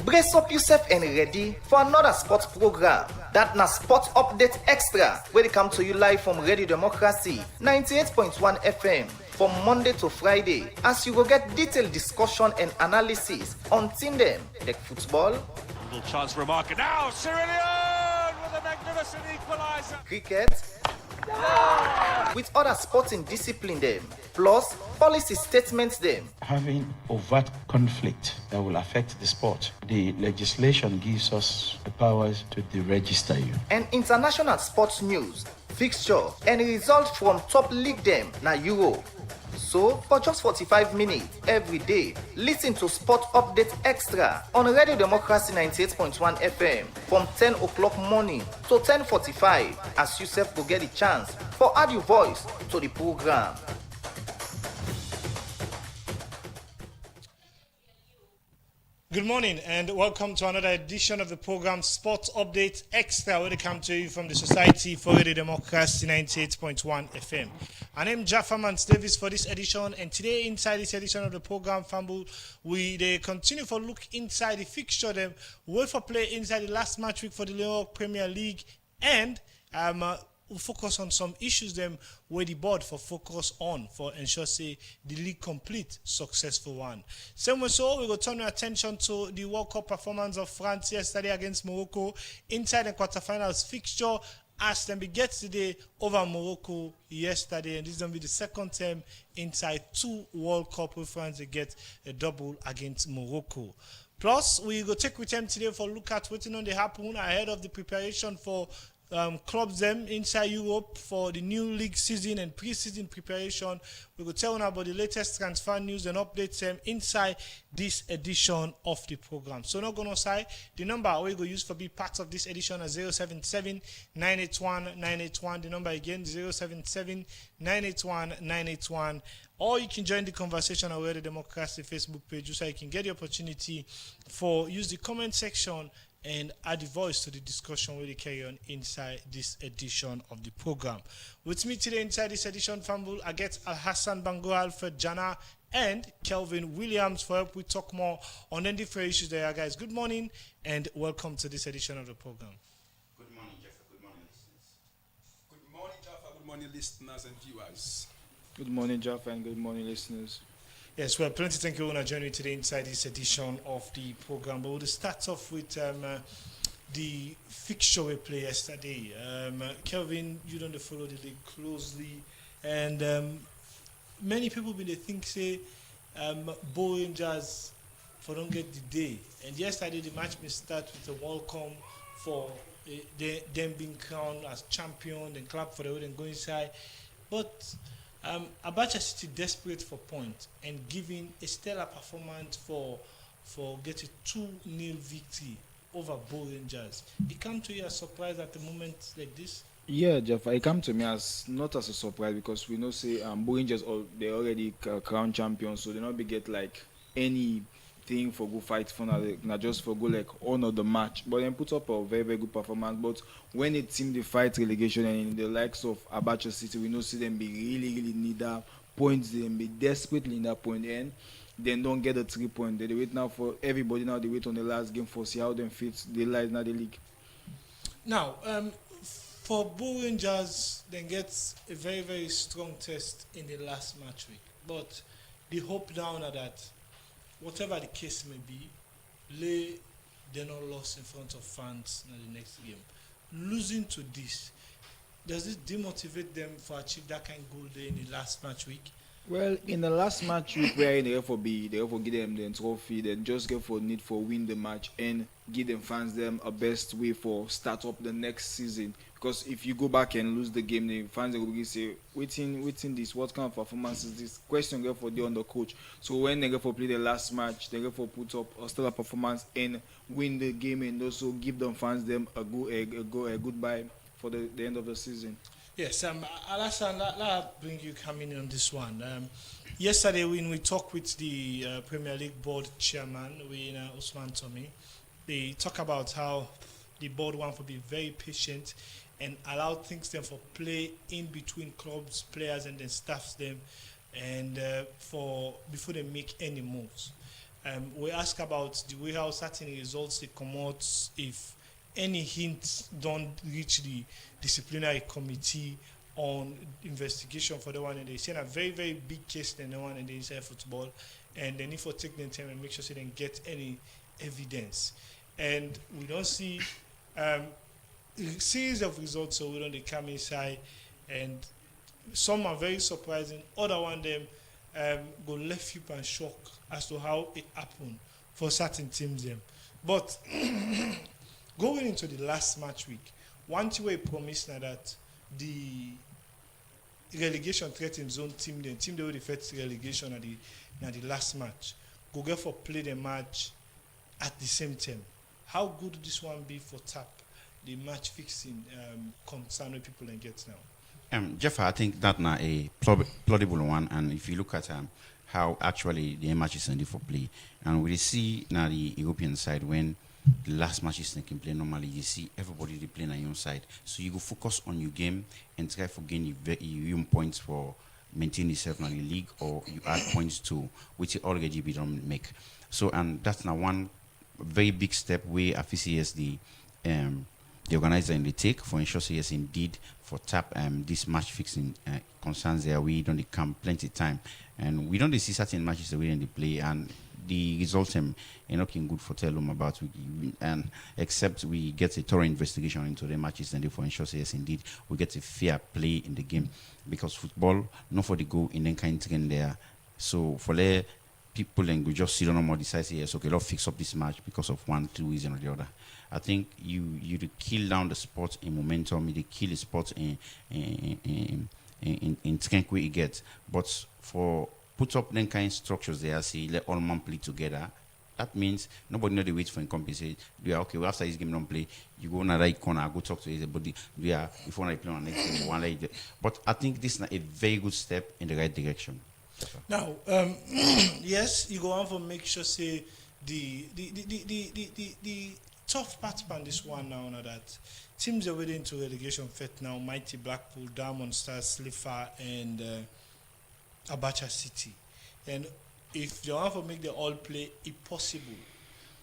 Brace up yourself and ready for another sports program. That na Sports Update Extra, where they come to you live from Radio Democracy 98.1 FM from Monday to Friday, as you will get detailed discussion and analysis on team them like football, little chance for a marker now. Cyrillian with a magnificent equaliser. Cricket, with other sporting discipline them, plus policy statements them. Having overt conflict that will affect the sport, the legislation gives us the powers to deregister you. And international sports news, fixture, and results from top league them na Europe. So, for just 45 minutes every day, listen to Sport Update Extra on Radio Democracy 98.1 FM from 10 o'clock morning to 10:45 as you self go get the chance for add your voice to the program. Good morning and welcome to another edition of the program Sports Update Extra, where they come to you from the Society for Radio Democracy 98.1 FM. My name is Jaffa Mans Davis for this edition, and today inside this edition of the program, Famble, they continue for look inside the fixture, them wait for play inside the last match week for the Leon Premier League, and we'll focus on some issues them where the board for focus on for ensure say the league complete successful one. Same way so we will turn our attention to the World Cup performance of France yesterday against Morocco inside the quarterfinals fixture as them get today over Morocco yesterday, and this is going to be the second time inside two World Cup where France they get a double against Morocco. Plus, we go take with them today for look at what's on the happen ahead of the preparation for clubs them inside Europe for the new league season and pre-season preparation. We will tell you about the latest transfer news and updates them inside this edition of the program. So not going to say the number we go use for be part of this edition is 077 981 981. The number again 077 981 981. Or you can join the conversation on the Democracy Facebook page so you can get the opportunity for use the comment section and add the voice to the discussion where they carry on inside this edition of the program. With me today inside this edition, Fambul, I get Al Hassan Bango, Alfred Jana, and Kelvin Williams for help we talk more on the different issues there, guys. Good morning and welcome to this edition of the program. Good morning, Jaffa. Good morning, listeners. Good morning, Jaffa. Good morning, listeners and viewers. Good morning, Jaffa, and good morning, listeners. Yes, well, plenty thank you for joining me today inside this edition of the program. But we'll start off with the fixture we played yesterday. Kelvin, you don't follow the league closely, and many people they think say Bo Rangers for don't get the day. And yesterday the match may start with a welcome for them being crowned as champion and clap for the way and go inside, but. Abacha City desperate for points and giving a stellar performance for getting 2-0 victory over Bo Rangers. It come to you as a surprise at the moment like this? Yeah, Jeff, it come to me as not as a surprise because we know say Bo Rangers they already crown champions, so they not be get like anything for go fight for not just for go like honor the match, but then put up a very very good performance. But when it team they fight relegation and in the likes of Abacha City, we know see them be really need that points, they be desperately in that point and then don't get the 3 point. They wait now for everybody now they wait on the last game for see how them fits the lies now the league. Now for Bo Rangers then gets a very very strong test in the last match week, but the hope now that whatever the case may be, they're not lost in front of fans in the next game. Losing to this, does it demotivate them for achieve that kind of goal there in the last match week? Well, in the last match week where they give them the trophy, then just get for need for win the match and give them fans them a best way for start up the next season. Because if you go back and lose the game, the fans will be say, waiting this, what kind of performance is this? Question get for the under coach. So when they get for play the last match, they get for put up a stellar performance and win the game and also give them fans them a goodbye for the end of the season. Yes, Alassane, that bring you coming in on this one. Yesterday, when we talked with the Premier League board chairman, Usman Tommy, they talk about how the board want to be very patient and allow things them for play in between clubs, players, and then staffs them and for before they make any moves. We ask about the way how certain results they come out, if any hints don't reach the disciplinary committee on investigation for the one, and they send a very, very big case than the one in the inside football, and they need to take them time and make sure they don't get any evidence. And we don't see a series of results so we don't they come inside, and some are very surprising, other one them go left you and shock as to how it happened for certain teams them. But going into the last match week, one thing we promised now that the relegation threat in zone team they will defeat relegation at the last match go get for play the match at the same time. How good this one be for TAP, the match fixing concern with people and get now? Jeff, I think that now a plausible one, and if you look at how actually the matches are for play, and we see now the European side when the last matches they can play normally, you see everybody they play on your side, so you go focus on your game and try to gain your points for maintain yourself in the league, or you add points to which you already be don't make. So and that's now one very big step where FCS the organizer in the take for ensure yes indeed for TAP this match fixing concerns there we don't come plenty time, and we don't see certain matches that we didn't play, and the results are looking good for tell them about and except we get a thorough investigation into the matches and therefore ensure yes indeed we get a fair play in the game, because football not for the go in the kind of there, so for the people and we just sit on more decide yes okay let's fix up this match because of 1-2 reason or the other. I think you to kill down the sport in momentum, you kill the sport in strength where you get. But for put up then kind of structures there, see let all man play together. That means nobody know the wait for him compensate. Do okay, well, after this game don't play, you go on right corner, go talk to his body. Before I play on next game, one like that. But I think this is a very good step in the right direction. Now, yes, you go on for make sure say the tough part on this one now that teams are waiting to relegation fit now. Mighty Blackpool, Diamond Stars, Slifa, and Abacha City. And if you want to make the all play, it's possible.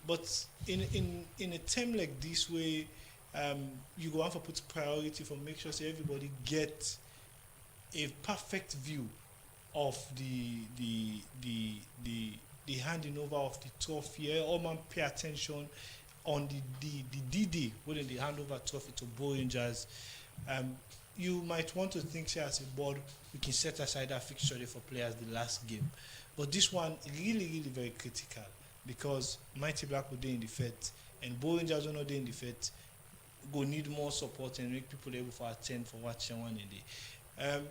But in a time like this way, you go on for put priority for make sure say everybody get a perfect view of the handing over of the trophy. All man pay attention on the D-Day when they hand over trophy to Bo Rangers. You might want to think say as a board we can set aside that fixture for players the last game, but this one really very critical because Mighty Black will be in the fit and Bo Rangers will not be in the fit. Go need more support and make people able to attend for watching one a day.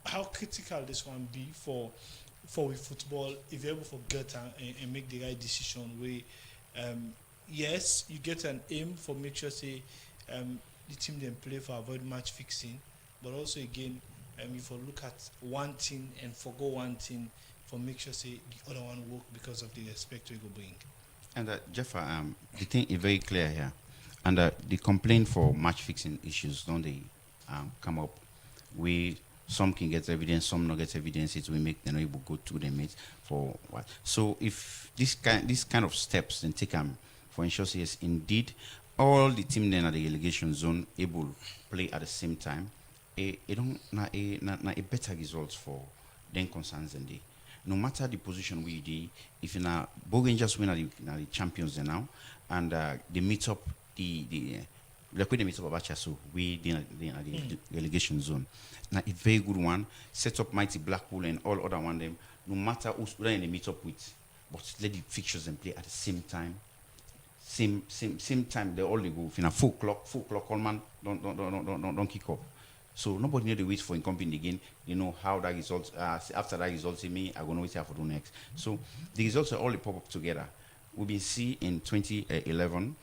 How critical this one be for with football if you're able to get and make the right decision where yes you get an aim for make sure say the team then play for avoid match fixing, but also again if you look at one thing and forgo one thing for make sure say the other one work because of the respect we go bring. And Jeff, the thing is very clear here, and the complaint for match fixing issues don't they come up we some can get evidence, some not get evidence. It will make them able to go to the mates for what. So if this kind of steps then take for ensure yes indeed all the team then at the relegation zone able play at the same time, it don't a better results for them concerns than they. No matter the position we do, if you now Bo Rangers win at the champions now, and they meet up the like when they meet up Abacha, so we in the relegation zone. Now a very good one. Set up Mighty Blackpool and all other one them. No matter who's they meet up with, but let the fixtures and play at the same time. Same time they all they go. If 4 o'clock, all man don't kick up. So nobody need to wait for incumbent again. You know how that result. After that result, see me, I'm gonna wait here for the next. So the results are all pop up together. We've been see in 2011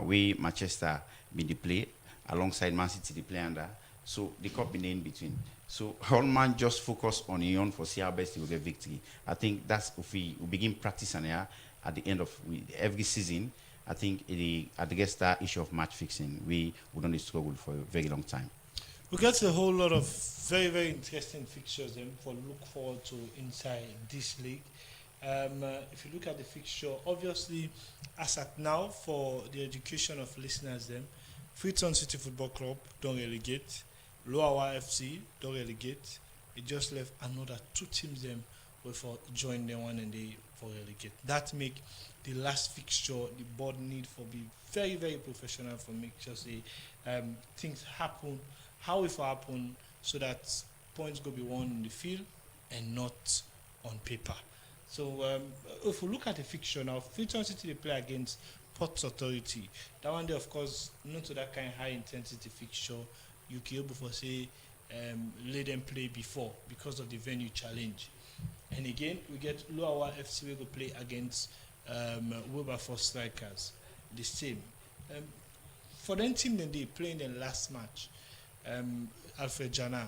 where Manchester been the play alongside Man City the play under. So the cup been in between. So all man just focus on Ion for see how best he will get victory. I think that's if we begin practicing here at the end of every season. I think at the that issue of match fixing we don't struggle for a very long time. We got a whole lot of very, very interesting fixtures for look forward to inside this league. If you look at the fixture, obviously, as at now, for the education of listeners, Freetown City Football Club don't relegate, Loawa FC don't relegate. It just left another two teams before join the one and they for relegate. That make the last fixture the board need for be very, very professional for make sure say things happen how it will happen so that points go be won in the field and not on paper. So if we look at the fixture now, Freetown City they play against Ports Authority. That one day, of course, not to that kind of high intensity fixture. You can able for say let them play before because of the venue challenge. And again, we get Loawa FC we go play against Wilberforce Strikers. The same. For them team then they play in the last match. Alfred Jana.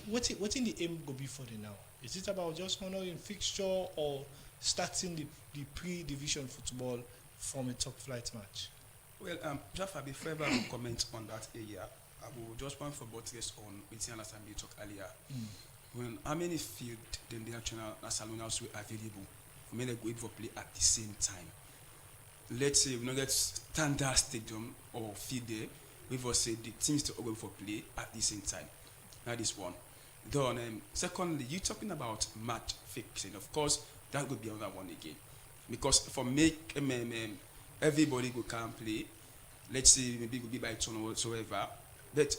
What in the aim go be for the now? Is it about just honoring fixture or starting the pre-division football from a top flight match? Well, Jaffa, before I will comment on that area, I will just want for buttress on what understand we talked earlier. When how many field then the actual Nationals were available for many go for play at the same time. Let's say we don't get standard stadium or field there, we will say the teams to go for play at the same time. That is one. Then, secondly, you talking about match fixing. Of course, that would be another one again. Because for make everybody go can play, let's say maybe it could be by turn or whatsoever. But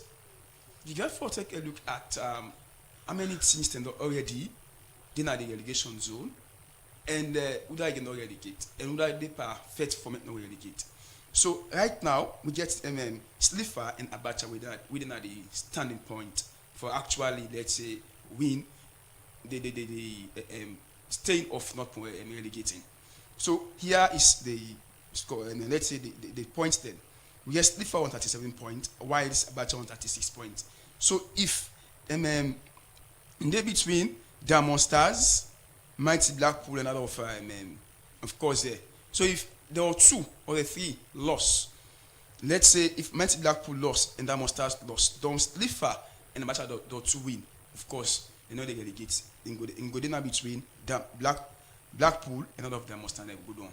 you got to take a look at how many teams stand already in the relegation zone and who they can relegate and who they perfect format no relegate. So right now we get Slipher and Abacha within the standing point for actually let's say win the staying off not relegating. So here is the score and let's say the points then. We get Slipher on 37 points, while Abacha on 36 points. So if in the between Diamond Stars, Mighty Blackpool and other of course there. So if there are two or the three lost, let's say if Mighty Blackpool lost and Diamond Stars lost, don't Slipher and Abacha do two win. Of course, they know they relegate. In go dinner between Blackpool and other of Diamond Stars go down.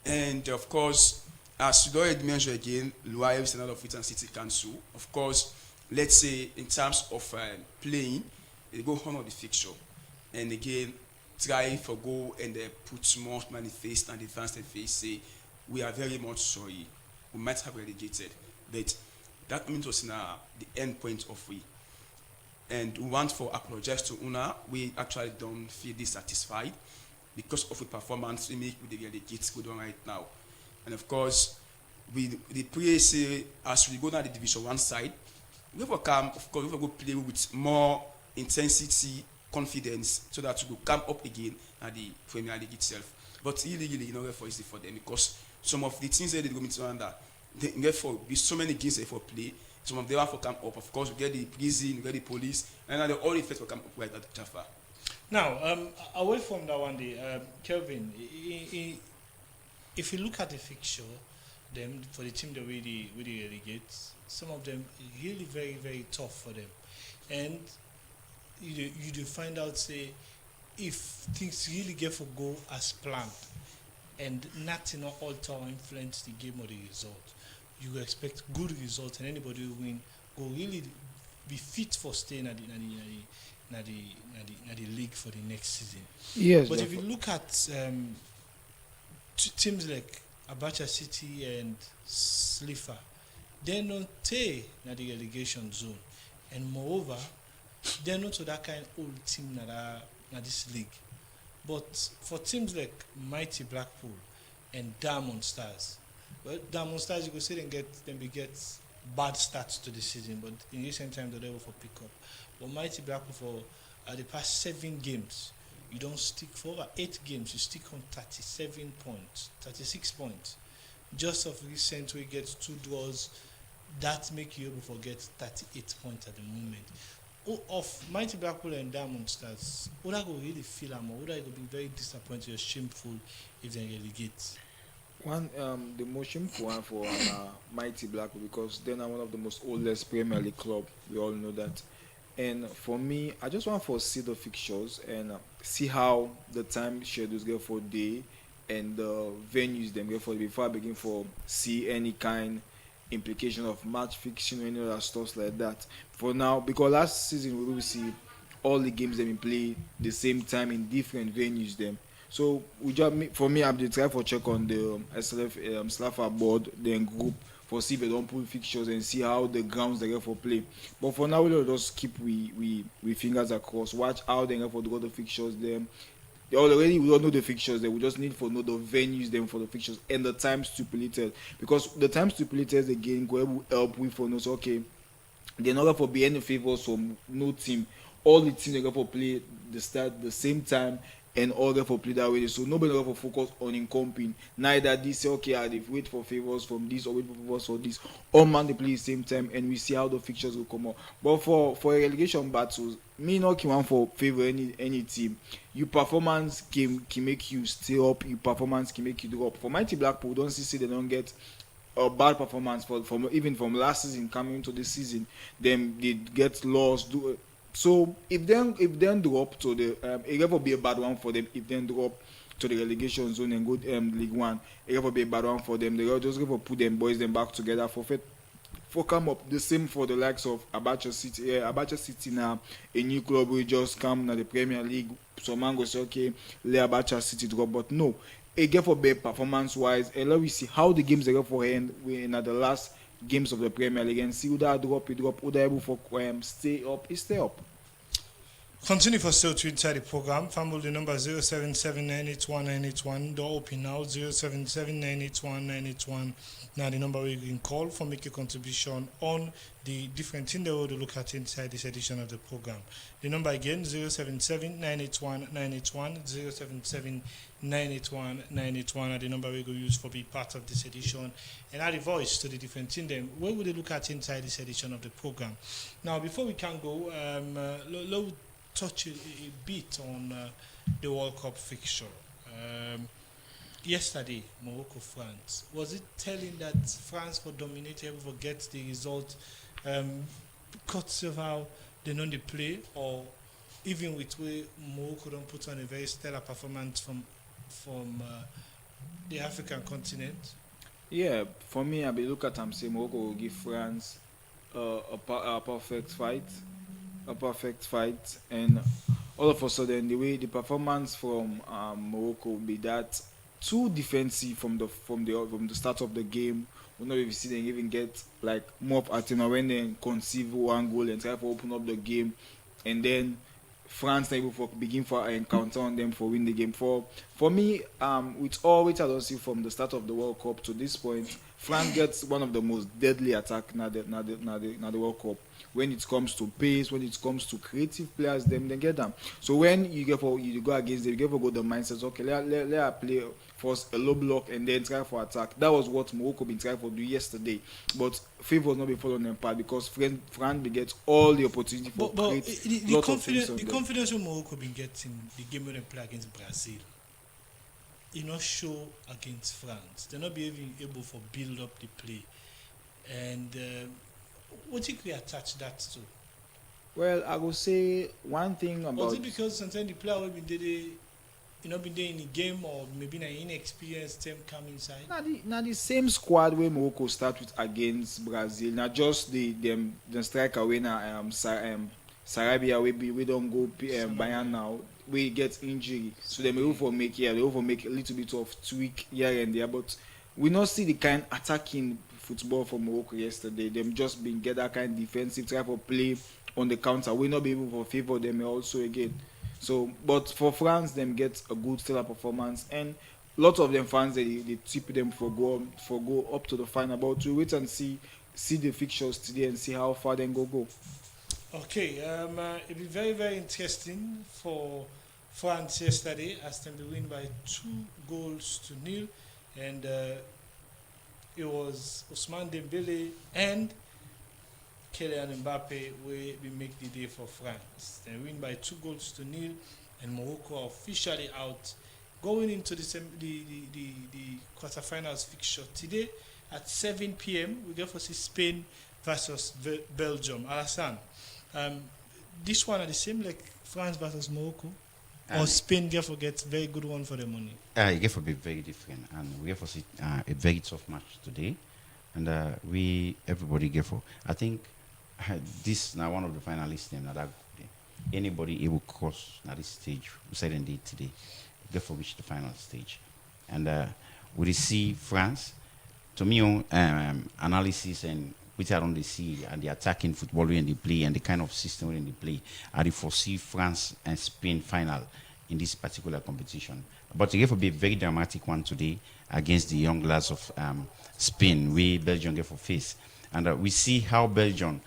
And of course, as you already mentioned again, Loawa is another Freetown City Council. Of course, let's say in terms of playing, they go honor the fixture. And again, try for go and put more manifest and advance the face, say, we are very much sorry. We might have relegated. But that means was now the end point of we. And we want to apologize to Una. We actually don't feel dissatisfied because of the performance we make with the relegates going on right now. And of course, the pray say as we go down the Division 1 side, we will come, of course, we will go play with more intensity, confidence, so that we will come up again at the Premier League itself. But really, in order for easy for them, because some of the things that they go into under, therefore, be so many games they for play. Some of them have to come up. Of course, we get the prison, we get the police, and then all the effects will come up right at Jaffa. Now, away from that one day, Kelvin, if you look at the fixture, them for the team that really relegate, some of them really very, very tough for them. And you do find out, say, if things really get for go as planned and nothing not alter or influence the game or the result, you will expect good results and anybody who win will really be fit for staying at the league for the next season. Yes. But if you look at teams like Abacha City and Slipher, they're not in the relegation zone. And moreover, they're not to that kind of old team in this league. But for teams like Mighty Blackpool and Diamond Stars, well, Diamond Stars, you could say they get bad starts to the season, but in recent times they're able to pick up. But Mighty Blackpool for the past 7 games, you don't stick for over 8 games, you stick on 37 points, 36 points. Just of recent we get 2 draws, that make you able to get 38 points at the moment. Of Mighty Blackpool and Diamond Stars, would I go really feel them or would I go be very disappointed or shameful if they relegate? One the most shameful one for Mighty Blackpool because they're now one of the most oldest Premier League club. We all know that. And for me, I just want to see the fixtures and see how the time schedules get for day and the venues them get for before I begin for see any kind implication of match fixing or any other stuff like that. For now, because last season we will see all the games them in play the same time in different venues them. So we just for me, I'm the try for check on the SLF Slaffer board then group for see if they don't put fixtures and see how the grounds they get for play. But for now, we'll just keep we fingers across, watch how they get for the fixtures them. They already we don't know the fixtures. They we just need for know the venues them for the fixtures and the time stipulated because the time stipulated again go able help we for know so, okay. They're not going to be any favors from no team. All the teams are going to play the start the same time and all going to play that way. So nobody going to focus on incomping. Neither this say okay, I wait for favors from this or wait for favors for this. All man they play the same time and we see how the fixtures will come out. But for relegation battles, me not can want for favor any team. Your performance can make you stay up. Your performance can make you drop. For Mighty Blackpool, don't see they don't get a bad performance from even from last season coming into this season, then they get lost. So if then drop to the it will be a bad one for them. If then drop to the relegation zone and go League One, it will be a bad one for them. They will just going to put them boys them back together for come up. The same for the likes of Abacha City. Abacha City now a new club will just come now the Premier League. So man go say okay, let Abacha City drop, but no. Again for better performance wise, and let me see how the games they go for end in the last games of the Premier League and see who that drop, who they able for stay up. Continue for still to inside the program. Family the number 077981981. Door open now 077981981. Now the number you can call for make your contribution on the different thing they will look at inside this edition of the program. The number again 077981981 077981981 are the number we go use for be part of this edition and add a voice to the different thing then where will they look at inside this edition of the program. Now before we can go touch a bit on the World Cup fixture. Yesterday, Morocco-France. Was it telling that France would dominate, able to get the result because of how they know they play, or even with where Morocco don't put on a very stellar performance from the African continent? Yeah, for me, I be look at say Morocco will give France a perfect fight. And all of a sudden the way the performance from Morocco will be that too defensive from the start of the game. We know if you see them even get like more of Athena when they conceive one goal and try to open up the game, and then France able for begin for an encounter on them for win the game. For me, with all which I don't see from the start of the World Cup to this point, France gets one of the most deadly attack na the World Cup. When it comes to pace, when it comes to creative players, them they get them. So when you go against them, you get for go the mindset. Okay, let play first a low block and then try for attack. That was what Morocco been trying to do yesterday, but favor was not be following them part because France get all the opportunity for create the confidence of Morocco been getting the game when they play against Brazil. It not show against France. They're not being able to build up the play. And what do you attach that to? Well, I will say one thing about. Was it because sometimes the player will be there, been there in the game, or maybe an inexperienced team come inside? Now the same squad where Morocco start with against Brazil. Not just the striker when Sarabia we don't go Bayern now. We get injury, so they will make a little bit of tweak here and there, but we not see the kind attacking football from Morocco yesterday. Them just been get that kind of defensive type of play on the counter. We not be able to favor them also again. So, but for France, them get a good stellar performance, and lots of them fans they tip them for go up to the final. But we wait and see the fixtures today and see how far they go. Okay, it'll be very, very interesting for France yesterday as they win by 2-0, and it was Ousmane Dembele and Kylian Mbappe we make the day for France. They win by 2-0, and Morocco are officially out, going into the quarterfinals fixture today at 7 p.m. we get for see Spain versus Belgium. Alassane, this one are the same like France versus Morocco, or Spain get for get very good one for the money. It get for be very different, and we get for see a very tough match today, and everybody get for. I think this now one of the finalists them that anybody able cross at this stage we said indeed today get for reach the final stage, and we see France. To me, analysis and which I don't see and the attacking football when they play and the kind of system when they play, I foresee France and Spain final in this particular competition. But it will be a very dramatic one today against the young lads of Spain, we Belgium get for face. And we see how Belgium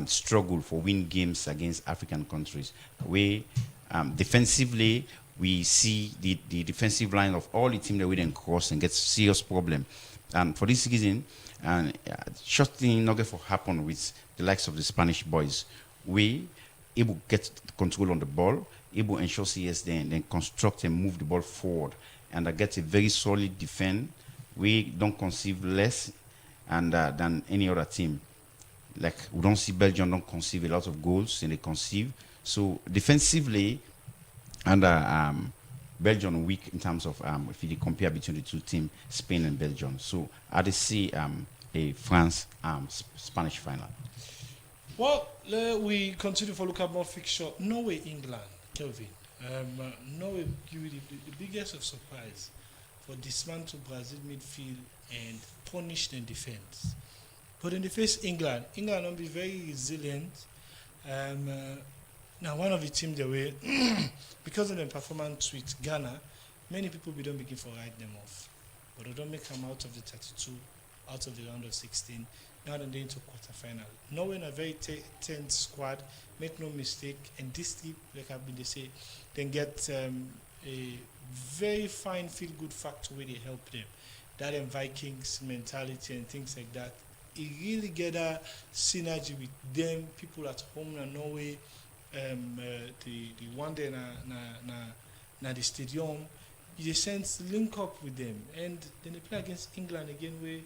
struggle for win games against African countries. We defensively, we see the defensive line of all the teams that we then cross and get serious problem. And for this reason, and short thing not get for happen with the likes of the Spanish boys. We able get control on the ball, able ensure CS then construct and move the ball forward, and get a very solid defense. We don't conceive less and than any other team. Like we don't see Belgium don't conceive a lot of goals, and they conceive. So defensively, and Belgium weak in terms of if you compare between the two teams, Spain and Belgium. So I see a France Spanish final. Well, we continue for look at more fixture. Norway, England, Kelvin. Norway give you the biggest of surprise for dismantle Brazil midfield and punish the defense. But in the face England will be very resilient. Now, one of the teams they were, because of their performance with Ghana, many people don't begin to write them off. But they don't make them out of the 32, out of the round of 16. Now they're into quarterfinal. Norway a very tense squad, make no mistake. And this team, like I've been they say, then get a very fine feel-good factor where they help them. That and Vikings mentality and things like that. It really get a synergy with them, people at home in Norway. The one day na the stadium, you sense link up with them, and then they play against England again where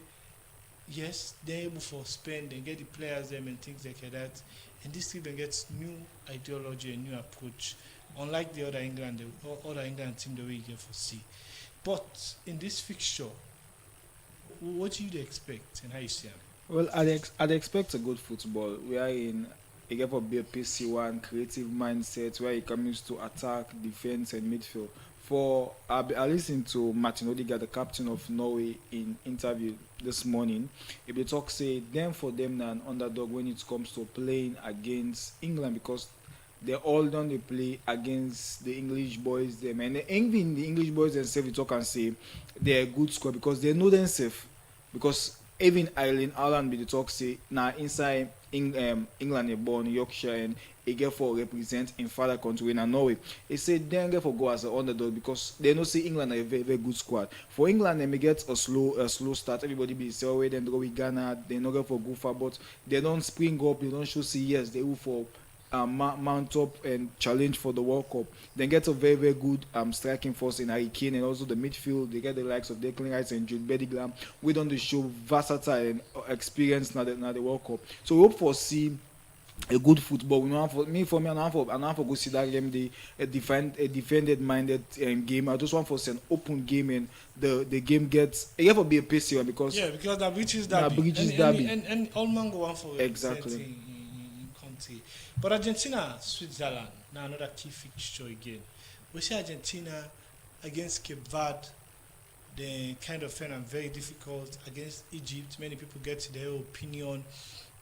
yes they're able for Spain, they get the players them and things like that, and this team gets new ideology and new approach, unlike the other England team the way you get for see. But in this fixture, what do you expect and how you see them? Well, I'd expect a good football. We are in a game of a PC1 creative mindset where it comes to attack, defense, and midfield. I listened to Martin Odegaard, the captain of Norway, in interview this morning. If they talk, say them for them now an underdog when it comes to playing against England because they all done they play against the English boys them, and even the English boys themselves talk and say they're a good squad because they know themselves because. Even Ireland be the talk say now inside England they born Yorkshire and they get for represent in father country in Norway. They say they get for go as an underdog because they know say England are a very, very good squad. For England they may get a slow start. Everybody be say away then they go with Ghana, they not get for go far, but they don't spring up, they don't show say yes, they will for mount up and challenge for the World Cup. Then get a very, very good striking force in Harry Kane and also the midfield. They get the likes of Declan Rice and Jude Bellingham. We don't show versatile and experience now the World Cup. So we hope for see a good football. We know for me, I don't for go see that game. A defended minded game. I just want for see an open game and the game gets. It have to be a pace here because the British derby. And all man go one for exactly. In country. But Argentina, Switzerland, now another key fixture again. We see Argentina against Cape Verde, they kind of find them very difficult against Egypt. Many people get their opinion,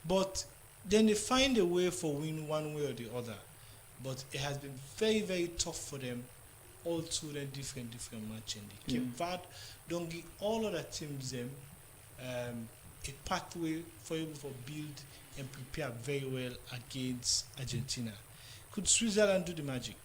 but then they find a way for win one way or the other. But it has been very, very tough for them all through the different matches. Cape Verde don't give all other teams them a pathway for able to build and prepare very well against Argentina. Could Switzerland do the magic?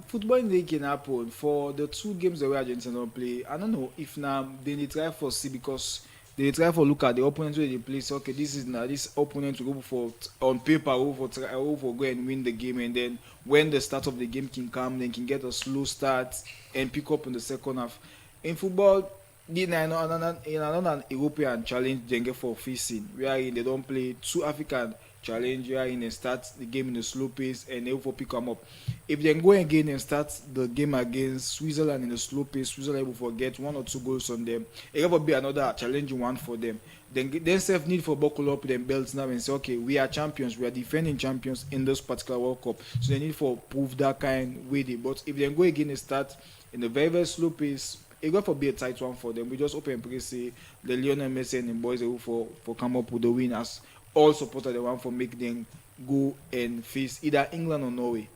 Football in the can happen for the two games that Argentina don't play. I don't know if now they try for see because they try for look at the opponent where they play. So, okay, this is now this opponent to go for on paper, go for go and win the game, and then when the start of the game can come, they can get a slow start and pick up in the second half. In football, in another European challenge they get for facing, wherein they don't play two African challenge, wherein they start the game in a slow pace and they will pick them up. If they go again and start the game against Switzerland in a slow pace, Switzerland will forget 1 or 2 goals on them. It will be another challenging one for them. Then self need for buckle up them belts now and say, okay, we are champions, we are defending champions in this particular World Cup. So they need for prove that kind way. But if they go again and start in a very, very slow pace, it got to be a tight one for them. We just open and pray, say the Lionel Messi and the boys will for come up with the winners. All supporters they want for make them go and face either England or Norway.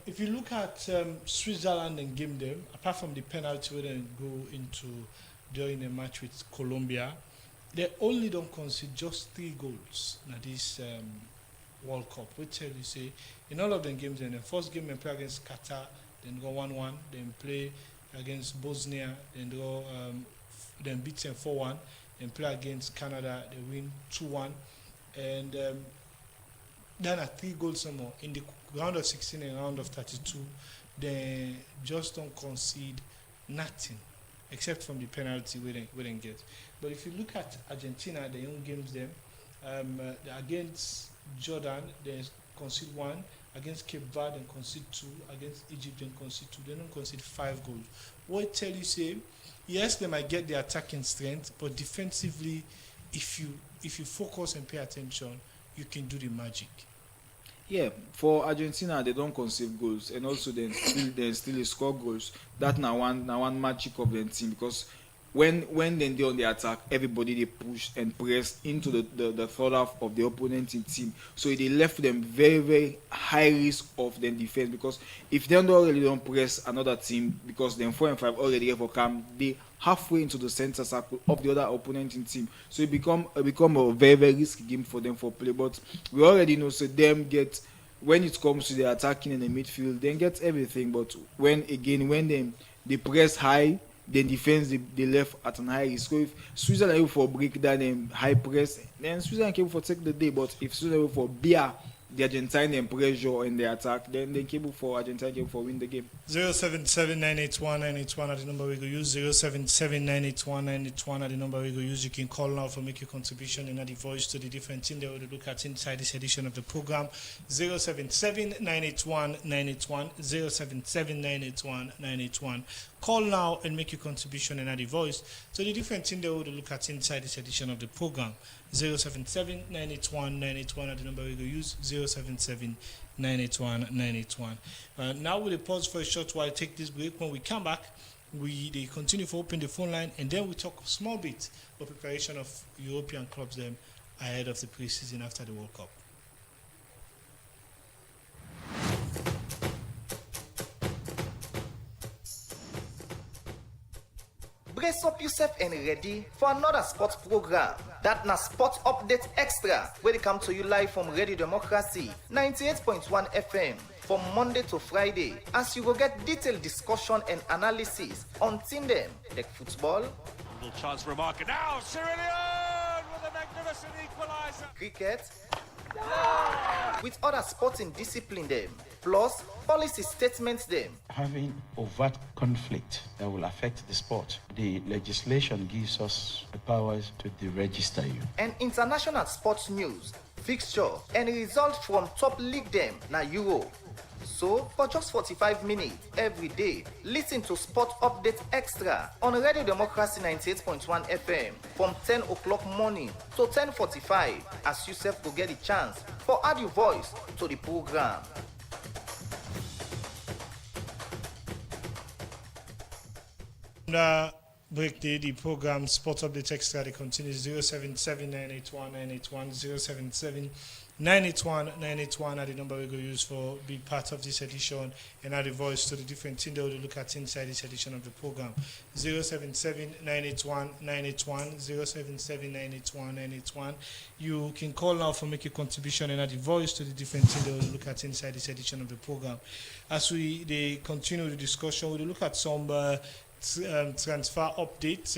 If you look at Switzerland and game them, apart from the penalty where they go into during a match with Colombia, they only don't concede just 3 goals in this World Cup. We tell you, say, in all of the games, in the first game they play against Qatar, then go 1-1, then play against Bosnia, then go then beat them 4-1, then play against Canada, they win 2-1, and then at 3 goals or more in the round of 16 and round of 32, they just don't concede nothing except from the penalty we didn't get. But if you look at Argentina, the young games them against Jordan, they concede 1. Against Cape Verde, they concede 2. Against Egypt, they concede 2. They don't concede 5 goals. What I tell you, say, yes, they might get the attacking strength, but defensively, if you focus and pay attention, you can do the magic. Yeah, for Argentina, they don't concede goals, and also they still score goals. That now one magic of the team, because when they on the attack, everybody they push and press into the third half of the opponent's team. So they left them very, very high risk of their defense, because if they don't press another team, because then 4 and 5 already have come, they halfway into the center circle of the other opponent team. So it become a very, very risky game for them for play. But we already know, so them get, when it comes to the attacking in the midfield, they get everything. But when they press high, then defense they left at an high risk. So if Switzerland able for break down and high press, then Switzerland able for take the day. But if Switzerland able for bear the Argentine and pressure in the attack, then they able for Argentina able for win the game. 077-981-981 at the number we go use. 077-981-981 at the number we go use. You can call now for make your contribution and add the voice to the different team that we look at inside this edition of the program. 077-981-981 077-981-981. Call now and make your contribution and add the voice to the different team that we look at inside this edition of the program. 077-981-981 at the number we go use. 077-981-981. Now we'll pause for a short while, take this break. When we come back, they continue to open the phone line, and then we talk a small bit of preparation of European clubs them ahead of the preseason after the World Cup. Brace up yourself and ready for another sports program. That na Sports Update Extra, where they come to you live from Radio Democracy 98.1 FM from Monday to Friday, as you will get detailed discussion and analysis on team them like football, Little chance for a marker now. Cyrillion with a magnificent equaliser. cricket, with other sporting discipline them, plus policy statements them. Having overt conflict that will affect the sport, the legislation gives us the powers to deregister you. And international sports news, fixture, and results from top league them na Euro. So, for just 45 minutes every day, listen to Sport Update Extra on Radio Democracy 98.1 FM from 10 o'clock morning to 10:45, as you self will get a chance for add your voice to the program. Break the program Sport Update Extra. They continue 077-981-981 077-981-981 at the number we go use for be part of this edition and add a voice to the different thing that we look at inside this edition of the program. 077-981-981 077-981-981. You can call now for make a contribution and add a voice to the different thing that we look at inside this edition of the program. As they continue the discussion, we look at some transfer updates.